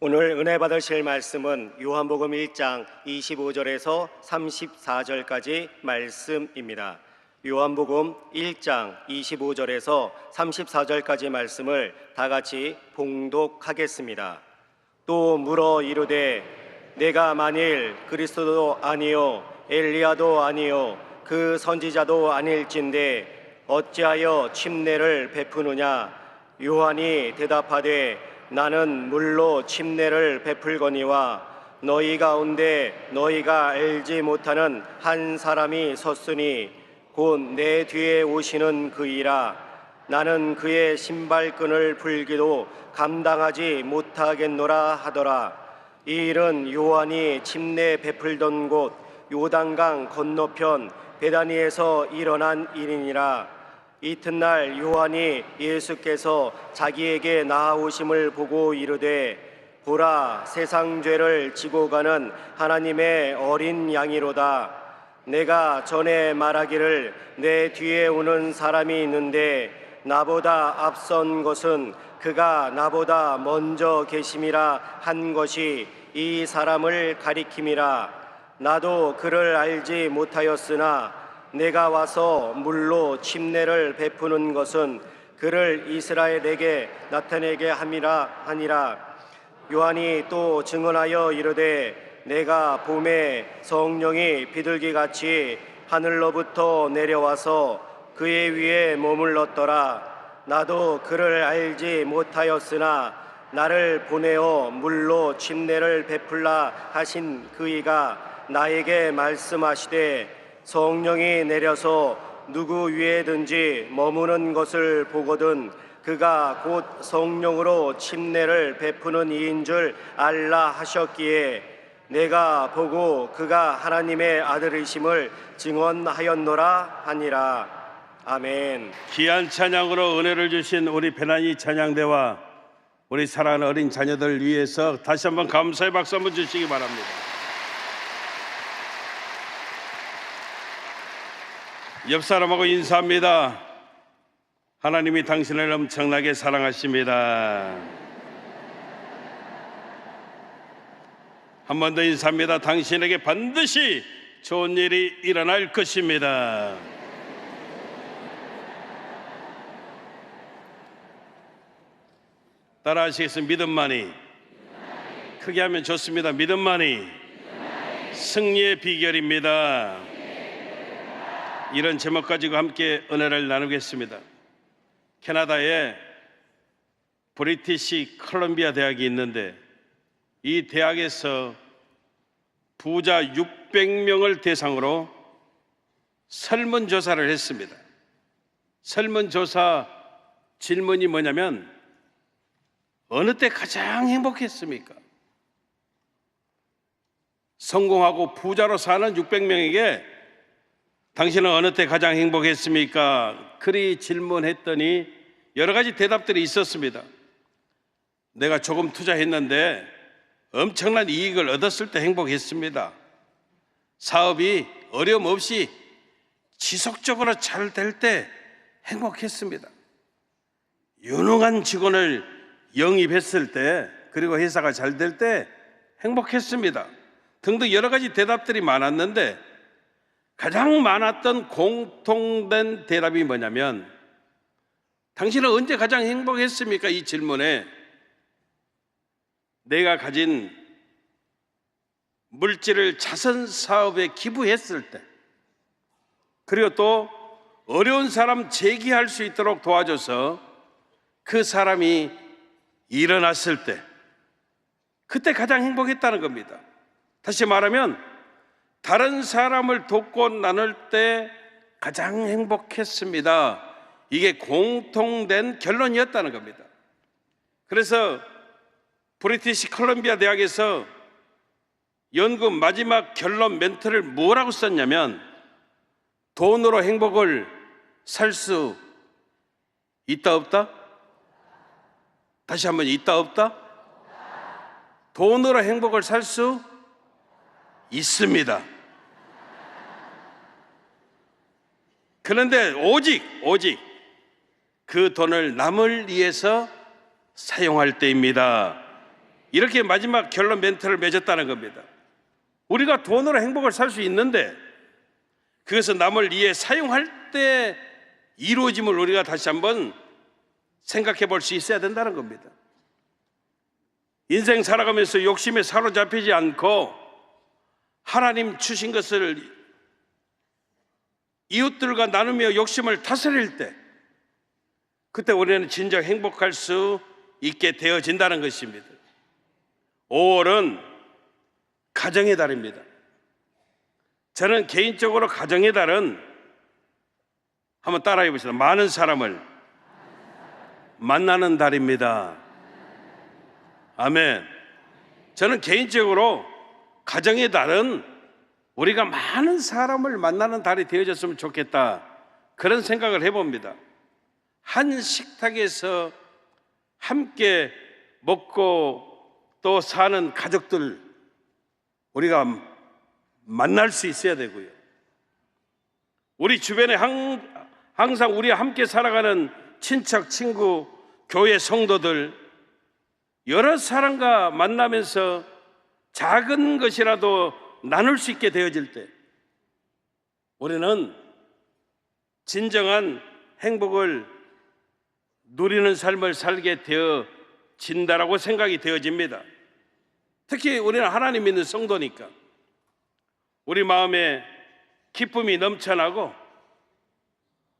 오늘 은혜 받으실 말씀은 요한복음 1장 25절에서 34절까지 말씀입니다. 요한복음 1장 25절에서 34절까지 말씀을 다 같이 봉독하겠습니다. 또 물어 이르되 내가 만일 그리스도도 아니요 엘리야도 아니요 그 선지자도 아닐진데 어찌하여 침례를 베푸느냐? 요한이 대답하되 나는 물로 침례를 베풀거니와 너희 가운데 너희가 알지 못하는 한 사람이 섰으니 곧 내 뒤에 오시는 그이라. 나는 그의 신발끈을 풀기도 감당하지 못하겠노라 하더라. 이 일은 요한이 침례 베풀던 곳 요단강 건너편 베다니에서 일어난 일이니라. 이튿날 요한이 예수께서 자기에게 나아오심을 보고 이르되 보라, 세상 죄를 지고 가는 하나님의 어린 양이로다. 내가 전에 말하기를 내 뒤에 오는 사람이 있는데 나보다 앞선 것은 그가 나보다 먼저 계심이라 한 것이 이 사람을 가리킴이라. 나도 그를 알지 못하였으나 내가 와서 물로 침례를 베푸는 것은 그를 이스라엘에게 나타내게 함이라 하니라. 요한이 또 증언하여 이르되 내가 봄에 성령이 비둘기같이 하늘로부터 내려와서 그의 위에 머물렀더라. 나도 그를 알지 못하였으나 나를 보내어 물로 침례를 베풀라 하신 그이가 나에게 말씀하시되 성령이 내려서 누구 위에든지 머무는 것을 보거든 그가 곧 성령으로 침례를 베푸는 이인 줄 알라 하셨기에 내가 보고 그가 하나님의 아들이심을 증언하였노라 하니라. 아멘. 귀한 찬양으로 은혜를 주신 우리 베나니 찬양대와 우리 사랑하는 어린 자녀들 위해서 다시 한번 감사의 박수 한번 주시기 바랍니다. 옆 사람하고 인사합니다. 하나님이 당신을 엄청나게 사랑하십니다. 한 번 더 인사합니다. 당신에게 반드시 좋은 일이 일어날 것입니다. 따라 하시겠습니다. 믿음만이. 크게 하면 좋습니다. 믿음만이 승리의 비결입니다. 이런 제목 가지고 함께 은혜를 나누겠습니다. 캐나다에 브리티시 컬럼비아 대학이 있는데 이 대학에서 부자 600명을 대상으로 설문조사를 했습니다. 설문조사 질문이 뭐냐면 어느 때 가장 행복했습니까? 성공하고 부자로 사는 600명에게 당신은 어느 때 가장 행복했습니까? 그리 질문했더니 여러 가지 대답들이 있었습니다. 내가 조금 투자했는데 엄청난 이익을 얻었을 때 행복했습니다. 사업이 어려움 없이 지속적으로 잘 될 때 행복했습니다. 유능한 직원을 영입했을 때 그리고 회사가 잘 될 때 행복했습니다. 등등 여러 가지 대답들이 많았는데 가장 많았던 공통된 대답이 뭐냐면 당신은 언제 가장 행복했습니까? 이 질문에 내가 가진 물질을 자선 사업에 기부했을 때 그리고 또 어려운 사람 재기할 수 있도록 도와줘서 그 사람이 일어났을 때 그때 가장 행복했다는 겁니다. 다시 말하면 다른 사람을 돕고 나눌 때 가장 행복했습니다. 이게 공통된 결론이었다는 겁니다. 그래서 브리티시 컬럼비아 대학에서 연구 마지막 결론 멘트를 뭐라고 썼냐면 돈으로 행복을 살 수 있다 없다? 다시 한번 있다 없다? 돈으로 행복을 살 수 있습니다. 그런데 오직 그 돈을 남을 위해서 사용할 때입니다. 이렇게 마지막 결론 멘트를 맺었다는 겁니다. 우리가 돈으로 행복을 살 수 있는데 그것은 남을 위해 사용할 때 이루어짐을 우리가 다시 한번 생각해 볼 수 있어야 된다는 겁니다. 인생 살아가면서 욕심에 사로잡히지 않고 하나님 주신 것을 이웃들과 나누며 욕심을 다스릴 때, 그때 우리는 진정 행복할 수 있게 되어진다는 것입니다. 5월은 가정의 달입니다. 저는 개인적으로 가정의 달은 한번 따라해 보시다. 많은 사람을 만나는 달입니다. 아멘. 저는 개인적으로 가정의 달은 우리가 많은 사람을 만나는 달이 되어졌으면 좋겠다, 그런 생각을 해봅니다. 한 식탁에서 함께 먹고 또 사는 가족들 우리가 만날 수 있어야 되고요. 우리 주변에 항상 우리와 함께 살아가는 친척, 친구, 교회 성도들, 여러 사람과 만나면서 작은 것이라도 나눌 수 있게 되어질 때 우리는 진정한 행복을 누리는 삶을 살게 되어진다라고 생각이 되어집니다. 특히 우리는 하나님 믿는 성도니까 우리 마음에 기쁨이 넘쳐나고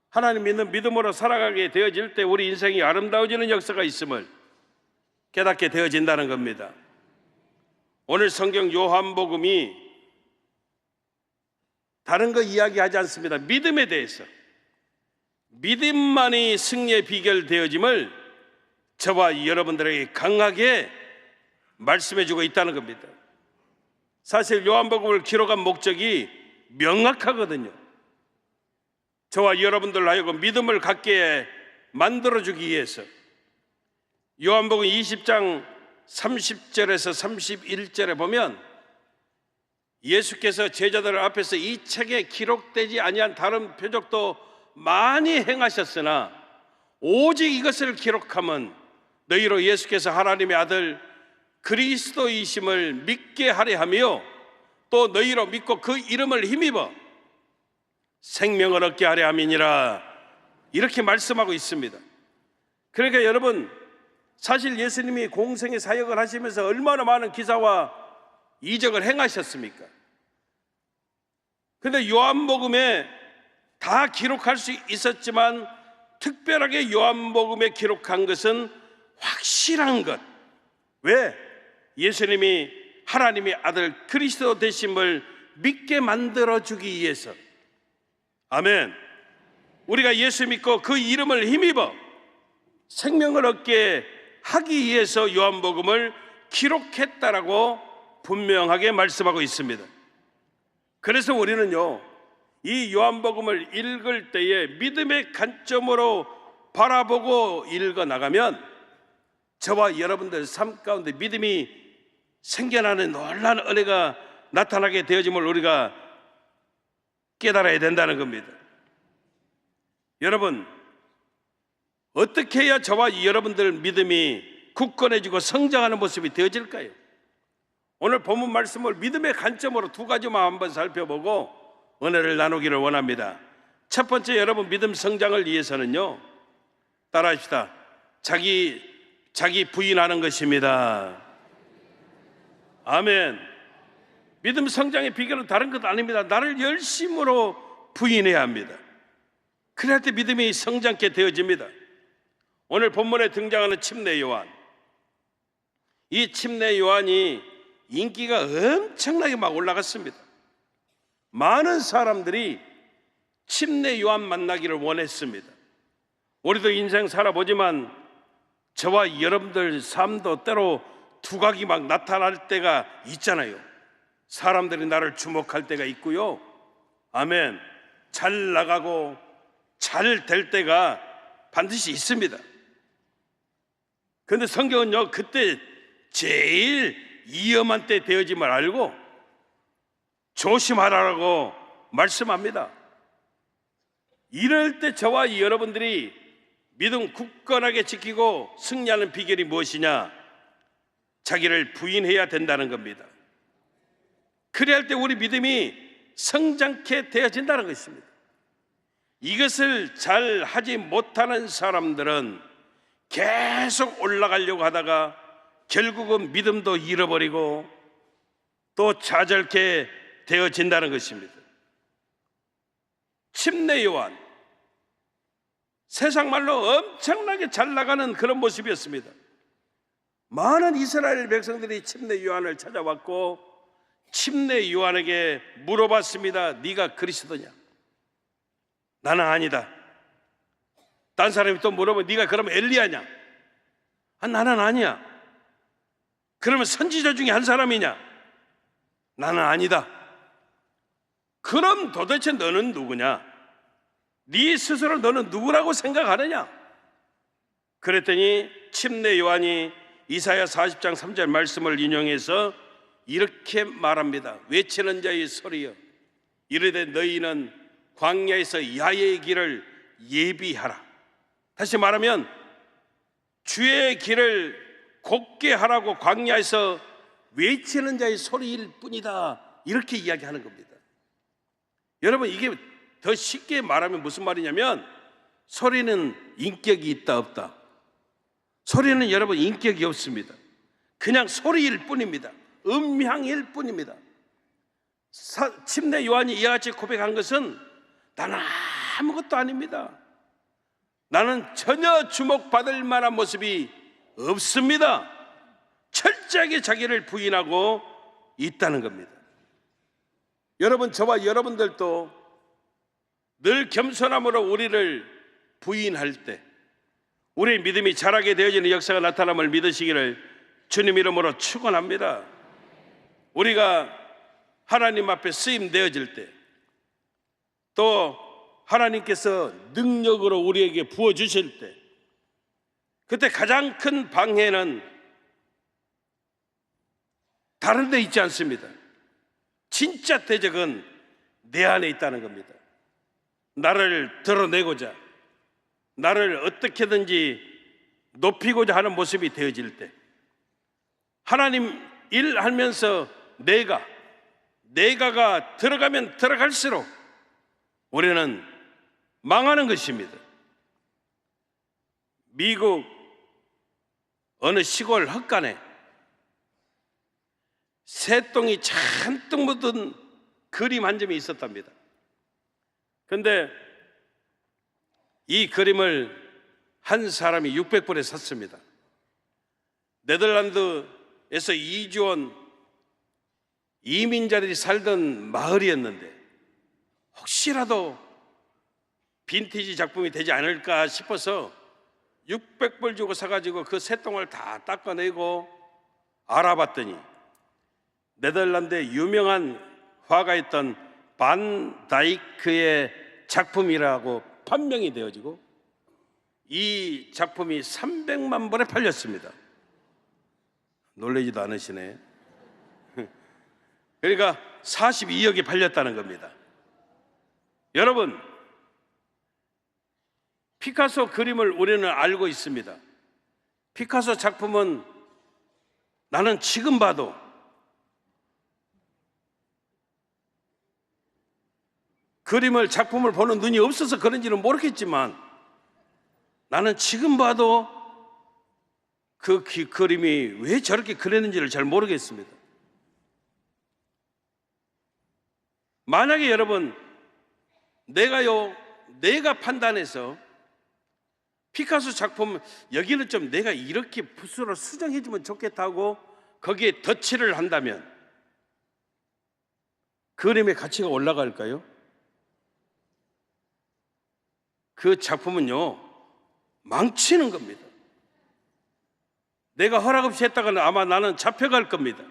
하나님 믿는 믿음으로 살아가게 되어질 때 우리 인생이 아름다워지는 역사가 있음을 깨닫게 되어진다는 겁니다. 오늘 성경 요한복음이 다른 거 이야기하지 않습니다. 믿음에 대해서, 믿음만이 승리의 비결 되어짐을 저와 여러분들에게 강하게 말씀해주고 있다는 겁니다. 사실 요한복음을 기록한 목적이 명확하거든요. 저와 여러분들 하여금 믿음을 갖게 만들어주기 위해서. 요한복음 20장 30절에서 31절에 보면 예수께서 제자들 앞에서 이 책에 기록되지 아니한 다른 표적도 많이 행하셨으나 오직 이것을 기록하면 너희로 예수께서 하나님의 아들 그리스도이심을 믿게 하려 하며 또 너희로 믿고 그 이름을 힘입어 생명을 얻게 하려 함이니라, 이렇게 말씀하고 있습니다. 그러니까 여러분, 사실 예수님이 공생의 사역을 하시면서 얼마나 많은 기사와 이적을 행하셨습니까? 그런데 요한복음에 다 기록할 수 있었지만 특별하게 요한복음에 기록한 것은 확실한 것. 왜? 예수님이 하나님의 아들 그리스도 되심을 믿게 만들어주기 위해서. 아멘. 우리가 예수 믿고 그 이름을 힘입어 생명을 얻게 하기 위해서 요한복음을 기록했다라고 분명하게 말씀하고 있습니다. 그래서 우리는요, 이 요한복음을 읽을 때에 믿음의 관점으로 바라보고 읽어 나가면 저와 여러분들 삶 가운데 믿음이 생겨나는 놀라운 은혜가 나타나게 되어짐을 우리가 깨달아야 된다는 겁니다. 여러분, 어떻게 해야 저와 여러분들 믿음이 굳건해지고 성장하는 모습이 되어질까요? 오늘 본문 말씀을 믿음의 관점으로 두 가지만 한번 살펴보고 은혜를 나누기를 원합니다. 첫 번째, 여러분 믿음 성장을 위해서는요, 따라합시다. 자기 부인하는 것입니다. 아멘. 믿음 성장의 비결은 다른 것 아닙니다. 나를 열심으로 부인해야 합니다. 그래야 때 믿음이 성장케 되어집니다. 오늘 본문에 등장하는 침례 요한, 이 침례 요한이 인기가 엄청나게 막 올라갔습니다. 많은 사람들이 침례 요한 만나기를 원했습니다. 우리도 인생 살아보지만 저와 여러분들 삶도 때로 두각이 막 나타날 때가 있잖아요. 사람들이 나를 주목할 때가 있고요. 아멘. 잘 나가고 잘 될 때가 반드시 있습니다. 그런데 성경은요, 그때 제일 위험한 때 되어짐을 알고 조심하라고 말씀합니다. 이럴 때 저와 여러분들이 믿음 굳건하게 지키고 승리하는 비결이 무엇이냐? 자기를 부인해야 된다는 겁니다. 그래야 할 때 우리 믿음이 성장케 되어진다는 것입니다. 이것을 잘 하지 못하는 사람들은 계속 올라가려고 하다가 결국은 믿음도 잃어버리고 또 좌절케 되어진다는 것입니다. 침례 요한, 세상 말로 엄청나게 잘 나가는 그런 모습이었습니다. 많은 이스라엘 백성들이 침례 요한을 찾아왔고 침례 요한에게 물어봤습니다. 네가 그리스도냐? 나는 아니다. 딴 사람이 또 물어보면 네가 그러면 엘리야냐? 나는 아니야. 그러면 선지자 중에 한 사람이냐? 나는 아니다. 그럼 도대체 너는 누구냐? 네 스스로 너는 누구라고 생각하느냐? 그랬더니 침례 요한이 이사야 40장 3절 말씀을 인용해서 이렇게 말합니다. 외치는 자의 소리여 이르되 너희는 광야에서 야의 길을 예비하라. 다시 말하면 주의 길을 곧게 하라고 광야에서 외치는 자의 소리일 뿐이다, 이렇게 이야기하는 겁니다. 여러분, 이게 더 쉽게 말하면 무슨 말이냐면 소리는 인격이 있다 없다. 소리는 여러분 인격이 없습니다. 그냥 소리일 뿐입니다. 음향일 뿐입니다. 침례 요한이 이와 같이 고백한 것은 나는 아무것도 아닙니다. 나는 전혀 주목받을 만한 모습이 없습니다. 철저하게 자기를 부인하고 있다는 겁니다. 여러분, 저와 여러분들도 늘 겸손함으로 우리를 부인할 때 우리의 믿음이 자라게 되어지는 역사가 나타남을 믿으시기를 주님 이름으로 축원합니다. 우리가 하나님 앞에 쓰임 되어질 때, 또 하나님께서 능력으로 우리에게 부어주실 때, 그때 가장 큰 방해는 다른 데 있지 않습니다. 진짜 대적은 내 안에 있다는 겁니다. 나를 드러내고자, 나를 어떻게든지 높이고자 하는 모습이 되어질 때, 하나님 일하면서 내가가 들어가면 들어갈수록 우리는 망하는 것입니다. 미국 어느 시골 헛간에 새똥이 잔뜩 묻은 그림 한 점이 있었답니다. 그런데 이 그림을 한 사람이 600불에 샀습니다. 네덜란드에서 이주온 이민자들이 살던 마을이었는데 혹시라도 빈티지 작품이 되지 않을까 싶어서 600불 주고 사가지고 그 새똥을 다 닦아내고 알아봤더니 네덜란드의 유명한 화가였던 반 다이크의 작품이라고 판명이 되어지고 이 작품이 300만 불에 팔렸습니다. 놀라지도 않으시네. 그러니까 42억이 팔렸다는 겁니다. 여러분, 피카소 그림을 우리는 알고 있습니다. 피카소 작품은 나는 지금 봐도 작품을 보는 눈이 없어서 그런지는 모르겠지만 나는 지금 봐도 그 그림이 왜 저렇게 그렸는지를 잘 모르겠습니다. 만약에 여러분, 내가 판단해서 피카소 작품 여기는 좀 내가 이렇게 붓으로 수정해주면 좋겠다고 거기에 덧칠을 한다면 그림의 가치가 올라갈까요? 그 작품은요, 망치는 겁니다. 내가 허락 없이 했다가는 아마 나는 잡혀갈 겁니다.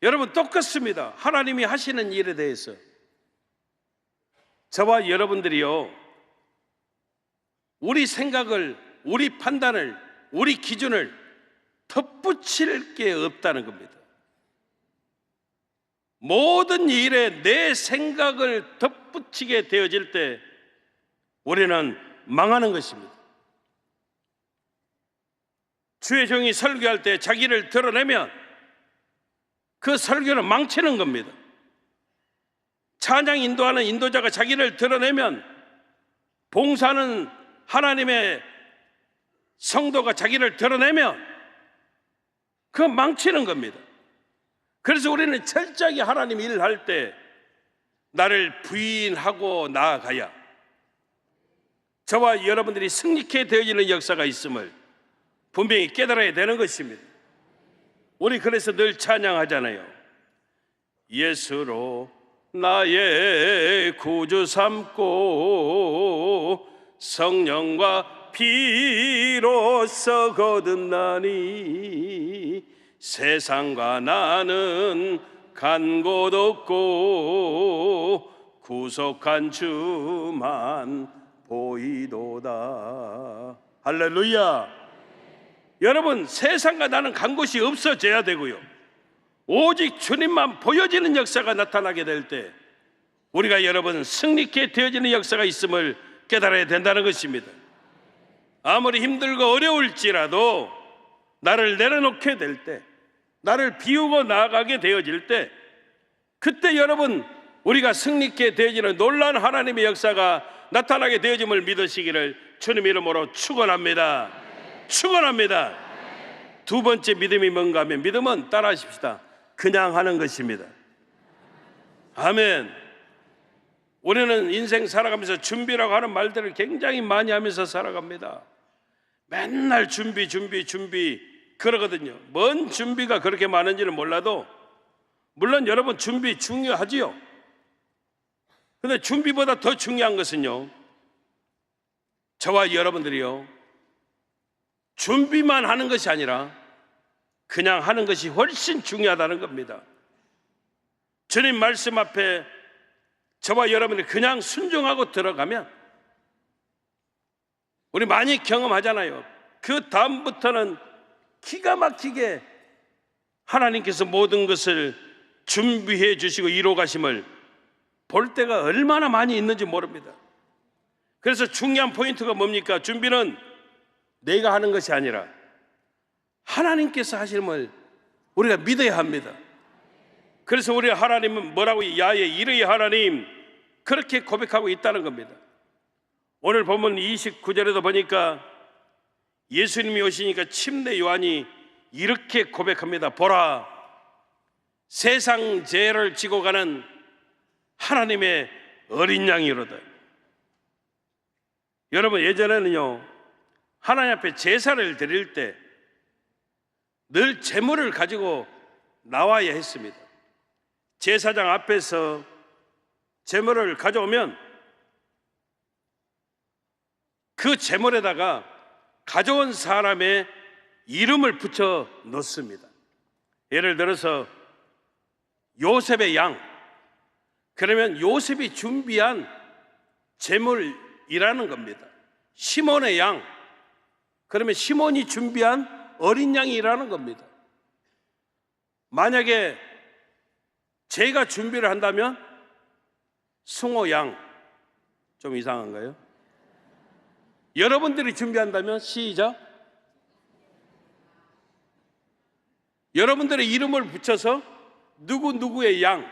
여러분, 똑같습니다. 하나님이 하시는 일에 대해서 저와 여러분들이요, 우리 생각을, 우리 판단을, 우리 기준을 덧붙일 게 없다는 겁니다. 모든 일에 내 생각을 덧붙이게 되어질 때 우리는 망하는 것입니다. 주의 종이 설교할 때 자기를 드러내면 그 설교는 망치는 겁니다. 찬양 인도하는 인도자가 자기를 드러내면, 봉사하는 하나님의 성도가 자기를 드러내면 그건 망치는 겁니다. 그래서 우리는 철저하게 하나님 일을 할 때 나를 부인하고 나아가야 저와 여러분들이 승리케 되어지는 역사가 있음을 분명히 깨달아야 되는 것입니다. 우리 그래서 늘 찬양하잖아요. 예수로 나의 구주 삼고 성령과 피로써 거듭나니 세상과 나는 간 곳 없고 구속한 주만 보이도다. 할렐루야. 여러분, 세상과 나는 간 곳이 없어져야 되고요, 오직 주님만 보여지는 역사가 나타나게 될 때 우리가 여러분 승리케 되어지는 역사가 있음을 깨달아야 된다는 것입니다. 아무리 힘들고 어려울지라도 나를 내려놓게 될 때, 나를 비우고 나아가게 되어질 때, 그때 여러분 우리가 승리케 되어지는 놀라운 하나님의 역사가 나타나게 되어짐을 믿으시기를 주님 이름으로 축원합니다. 축원합니다. 두 번째 믿음이 뭔가 하면, 믿음은 따라하십시다. 그냥 하는 것입니다. 아멘. 우리는 인생 살아가면서 준비라고 하는 말들을 굉장히 많이 하면서 살아갑니다. 맨날 준비 그러거든요. 뭔 준비가 그렇게 많은지는 몰라도, 물론 여러분 준비 중요하지요. 근데 준비보다 더 중요한 것은요, 저와 여러분들이요, 준비만 하는 것이 아니라 그냥 하는 것이 훨씬 중요하다는 겁니다. 주님 말씀 앞에 저와 여러분이 그냥 순종하고 들어가면, 우리 많이 경험하잖아요. 그 다음부터는 기가 막히게 하나님께서 모든 것을 준비해 주시고 이루어 가심을 볼 때가 얼마나 많이 있는지 모릅니다. 그래서 중요한 포인트가 뭡니까? 준비는 내가 하는 것이 아니라 하나님께서 하심을 우리가 믿어야 합니다. 그래서 우리 하나님은 뭐라고, 야의 이르의 하나님, 그렇게 고백하고 있다는 겁니다. 오늘 본문 29절에도 보니까 예수님이 오시니까 침례 요한이 이렇게 고백합니다. 보라, 세상 죄를 지고 가는 하나님의 어린 양이로다. 여러분, 예전에는요, 하나님 앞에 제사를 드릴 때 늘 제물을 가지고 나와야 했습니다. 제사장 앞에서 제물을 가져오면 그 제물에다가 가져온 사람의 이름을 붙여 넣습니다. 예를 들어서 요셉의 양, 그러면 요셉이 준비한 제물이라는 겁니다. 시몬의 양, 그러면 시몬이 준비한 어린 양이라는 겁니다. 만약에 제가 준비를 한다면 숭어 양, 좀 이상한가요? 여러분들이 준비한다면, 시작, 여러분들의 이름을 붙여서 누구누구의 양,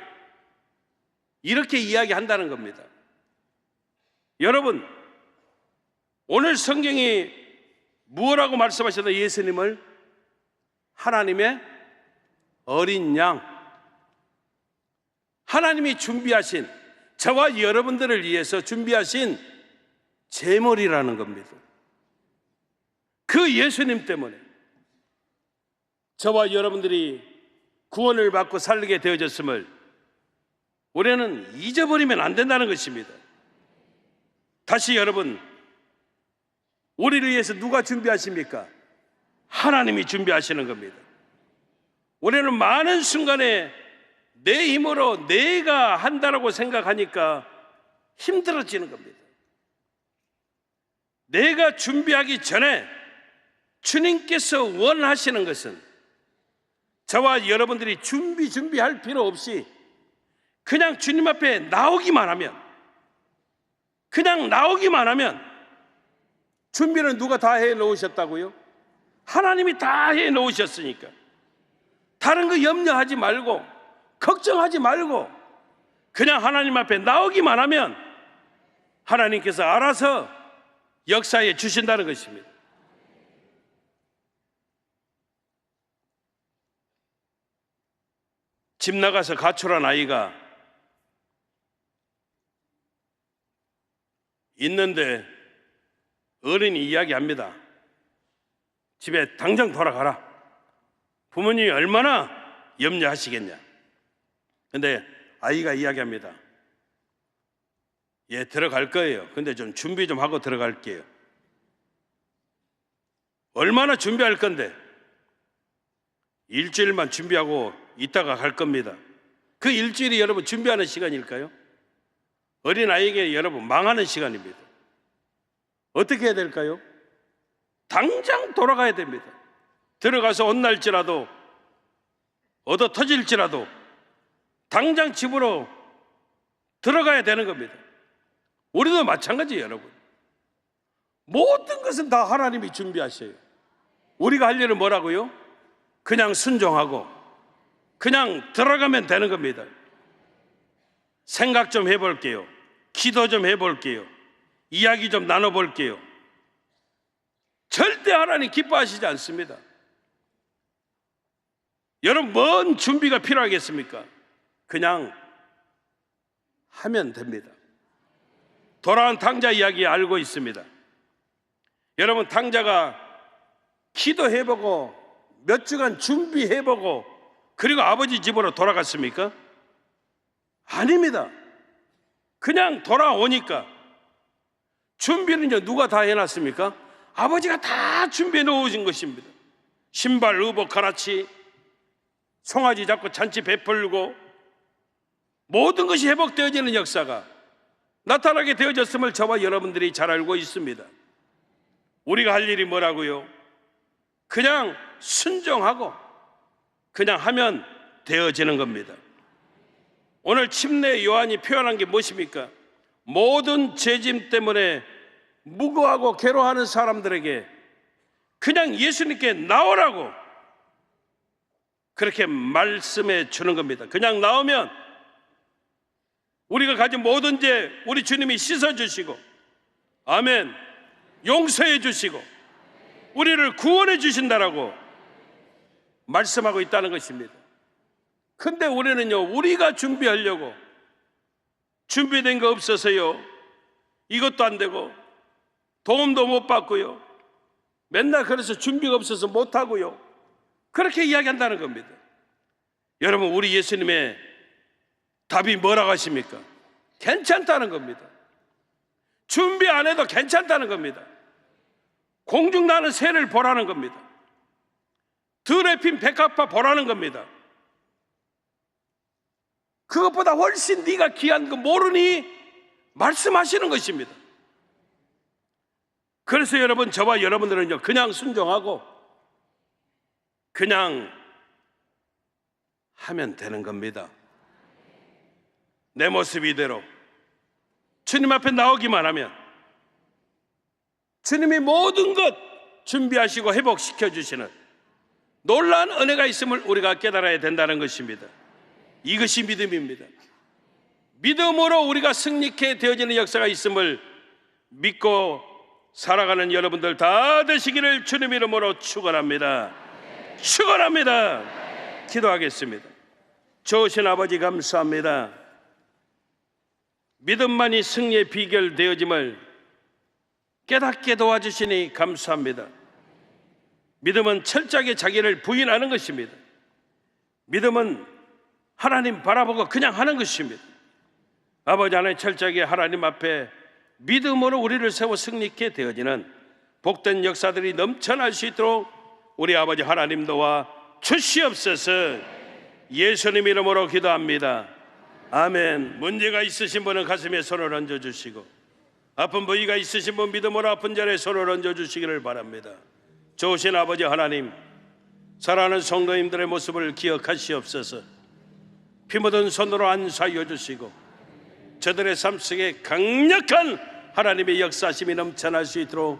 이렇게 이야기한다는 겁니다. 여러분, 오늘 성경이 무엇라고 말씀하셨나? 예수님을 하나님의 어린 양, 하나님이 준비하신, 저와 여러분들을 위해서 준비하신 제물이라는 겁니다. 그 예수님 때문에 저와 여러분들이 구원을 받고 살게 되어졌음을 우리는 잊어버리면 안 된다는 것입니다. 다시 여러분, 우리를 위해서 누가 준비하십니까? 하나님이 준비하시는 겁니다. 우리는 많은 순간에 내 힘으로 내가 한다라고 생각하니까 힘들어지는 겁니다. 내가 준비하기 전에 주님께서 원하시는 것은 저와 여러분들이 준비할 필요 없이 그냥 주님 앞에 나오기만 하면, 그냥 나오기만 하면, 준비는 누가 다 해 놓으셨다고요? 하나님이 다 해 놓으셨으니까 다른 거 염려하지 말고 걱정하지 말고 그냥 하나님 앞에 나오기만 하면 하나님께서 알아서 역사해 주신다는 것입니다. 집 나가서 가출한 아이가 있는데 어른이 이야기합니다. 집에 당장 돌아가라. 부모님이 얼마나 염려하시겠냐. 근데 아이가 이야기합니다. 예, 들어갈 거예요. 근데 좀 준비 좀 하고 들어갈게요. 얼마나 준비할 건데? 일주일만 준비하고 있다가 갈 겁니다. 그 일주일이 여러분 준비하는 시간일까요? 어린아이에게 여러분 망하는 시간입니다. 어떻게 해야 될까요? 당장 돌아가야 됩니다. 들어가서 혼날지라도 얻어 터질지라도 당장 집으로 들어가야 되는 겁니다. 우리도 마찬가지예요, 여러분. 모든 것은 다 하나님이 준비하셔요. 우리가 할 일은 뭐라고요? 그냥 순종하고 그냥 들어가면 되는 겁니다. 생각 좀 해볼게요. 기도 좀 해볼게요. 이야기 좀 나눠볼게요. 절대 하나님 기뻐하시지 않습니다. 여러분, 뭔 준비가 필요하겠습니까? 그냥 하면 됩니다. 돌아온 탕자 이야기 알고 있습니다. 여러분, 탕자가 기도해보고 몇 주간 준비해보고 그리고 아버지 집으로 돌아갔습니까? 아닙니다. 그냥 돌아오니까 준비는요 누가 다 해놨습니까? 아버지가 다 준비해 놓으신 것입니다. 신발, 의복, 가라치, 송아지 잡고 잔치 베풀고 모든 것이 회복되어지는 역사가 나타나게 되어졌음을 저와 여러분들이 잘 알고 있습니다. 우리가 할 일이 뭐라고요? 그냥 순종하고 그냥 하면 되어지는 겁니다. 오늘 침례 요한이 표현한 게 무엇입니까? 모든 죄짐 때문에 무거워하고 괴로워하는 사람들에게 그냥 예수님께 나오라고 그렇게 말씀해 주는 겁니다. 그냥 나오면 우리가 가진 모든 죄 우리 주님이 씻어주시고, 아멘, 용서해 주시고 우리를 구원해 주신다라고 말씀하고 있다는 것입니다. 근데 우리는요, 우리가 준비하려고 준비된 거 없어서요, 이것도 안 되고 도움도 못 받고요, 맨날 그래서 준비가 없어서 못 하고요, 그렇게 이야기한다는 겁니다. 여러분, 우리 예수님의 답이 뭐라고 하십니까? 괜찮다는 겁니다. 준비 안 해도 괜찮다는 겁니다. 공중 나는 새를 보라는 겁니다. 들에 핀 백합화 보라는 겁니다. 그것보다 훨씬 네가 귀한 거 모르니 말씀하시는 것입니다. 그래서 여러분, 저와 여러분들은요, 그냥 순종하고 그냥 하면 되는 겁니다. 내 모습 이대로 주님 앞에 나오기만 하면 주님이 모든 것 준비하시고 회복시켜 주시는 놀라운 은혜가 있음을 우리가 깨달아야 된다는 것입니다. 이것이 믿음입니다. 믿음으로 우리가 승리케 되어지는 역사가 있음을 믿고 살아가는 여러분들 다 되시기를 주님 이름으로 축원합니다. 축원합니다. 기도하겠습니다. 좋으신 아버지, 감사합니다. 믿음만이 승리의 비결 되어짐을 깨닫게 도와주시니 감사합니다. 믿음은 철저하게 자기를 부인하는 것입니다. 믿음은 하나님 바라보고 그냥 하는 것입니다. 아버지 하나님, 철저하게 하나님 앞에 믿음으로 우리를 세워 승리케 되어지는 복된 역사들이 넘쳐날 수 있도록 우리 아버지 하나님 도와 주시옵소서. 예수님 이름으로 기도합니다. 아멘. 문제가 있으신 분은 가슴에 손을 얹어주시고, 아픈 부위가 있으신 분 믿음으로 아픈 자리에 손을 얹어주시기를 바랍니다. 좋으신 아버지 하나님, 사랑하는 성도님들의 모습을 기억하시옵소서. 피 묻은 손으로 안수하여 주시고 저들의 삶 속에 강력한 하나님의 역사심이 넘쳐날 수 있도록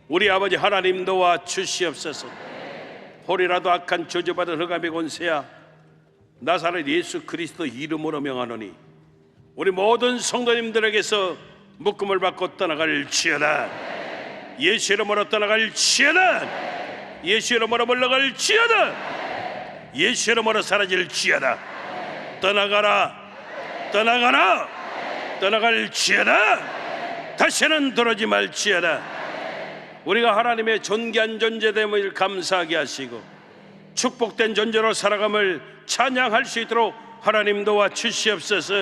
우리 아버지 하나님 도와 주시옵소서. 홀이라도 악한 저주받은 흑암의 권세야 나사렛 예수 그리스도 이름으로 명하노니 우리 모든 성도님들에게서 묶음을 받고 떠나갈지어다. 예수 이름으로 떠나갈지어다. 예수 이름으로 물러갈지어다. 예수 이름으로 사라질지어다. 떠나가라, 떠나가라, 떠나갈지어다. 다시는 돌아오지 말지어다. 우리가 하나님의 존귀한 존재됨을 감사하게 하시고 축복된 존재로 살아감을 찬양할 수 있도록 하나님 도와주시옵소서.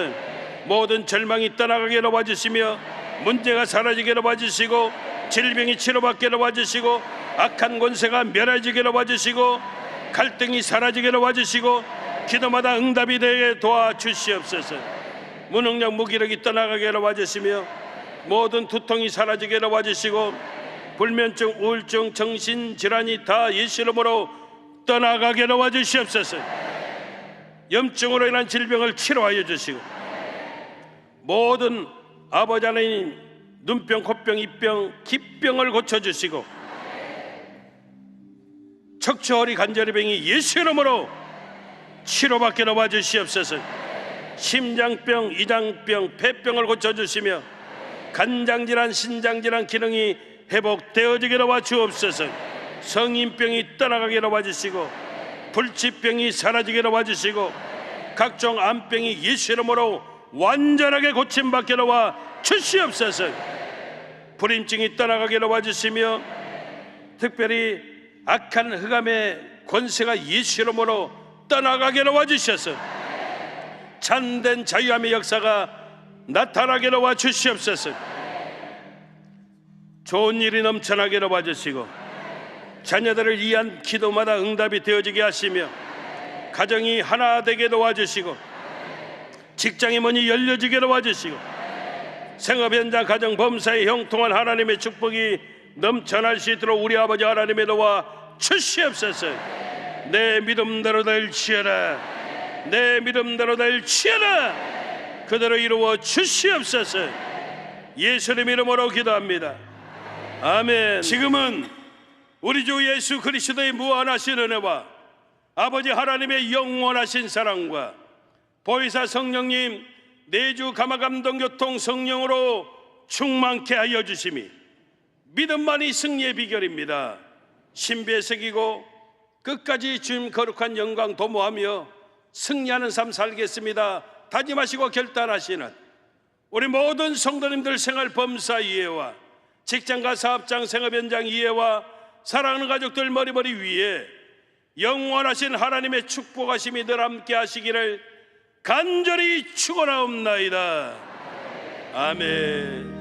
모든 절망이 떠나가게 도와주시며 문제가 사라지게 도와주시고 질병이 치료받게 도와주시고 악한 권세가 멸해지게 도와주시고 갈등이 사라지게 도와주시고 기도마다 응답이 되게 도와주시옵소서. 무능력 무기력이 떠나가게 도와주시며 모든 두통이 사라지게 도와주시고 불면증 우울증 정신질환이 다 예수 이름으로 떠나가게 도와주시옵소서. 염증으로 인한 질병을 치료하여 주시고 모든 아버지 하나님 눈병 콧병 입병 기병을 고쳐주시고 척추 허리 관절병이 예수 이름으로 치료받게 도와주시옵소서. 심장병 이장병 폐병을 고쳐주시며 간장질환 신장질환 기능이 회복되어지게 도와주옵소서. 성인병이 떠나가게 도와주시고 불치병이 사라지게 도와주시고 각종 암병이 예수 이름으로 완전하게 고침받게 도와주시옵소서. 불임증이 떠나가게 도와주시며 특별히 악한 흑암의 권세가 예수 이름으로 떠나가게 도와주셔서 참된 자유함의 역사가 나타나게 도와주시옵소서. 좋은 일이 넘쳐나게 도와주시고 자녀들을 위한 기도마다 응답이 되어지게 하시며 가정이 하나 되게 도와주시고 직장의 문이 열려지게 도와주시고 생업 현장 가정 범사에 형통한 하나님의 축복이 넘쳐날 수 있도록 우리 아버지 하나님의 도와주시옵소서. 내 믿음대로 될지어다. 내 믿음대로 될지어다. 그대로 이루어 주시옵소서. 예수님 이름으로 기도합니다. 아멘. 지금은 우리 주 예수 그리스도의 무한하신 은혜와 아버지 하나님의 영원하신 사랑과 보혜사 성령님 내주 감화감동 교통 성령으로 충만케 하여 주심이 믿음만이 승리의 비결입니다. 신비에 새기고 끝까지 주님 거룩한 영광 도모하며 승리하는 삶 살겠습니다 다짐하시고 결단하시는 우리 모든 성도님들 생활 범사 이해와 직장과 사업장 생업 현장 이해와 사랑하는 가족들 머리머리 위에 영원하신 하나님의 축복하심이 늘 함께 하시기를 간절히 축원하옵나이다. 아멘.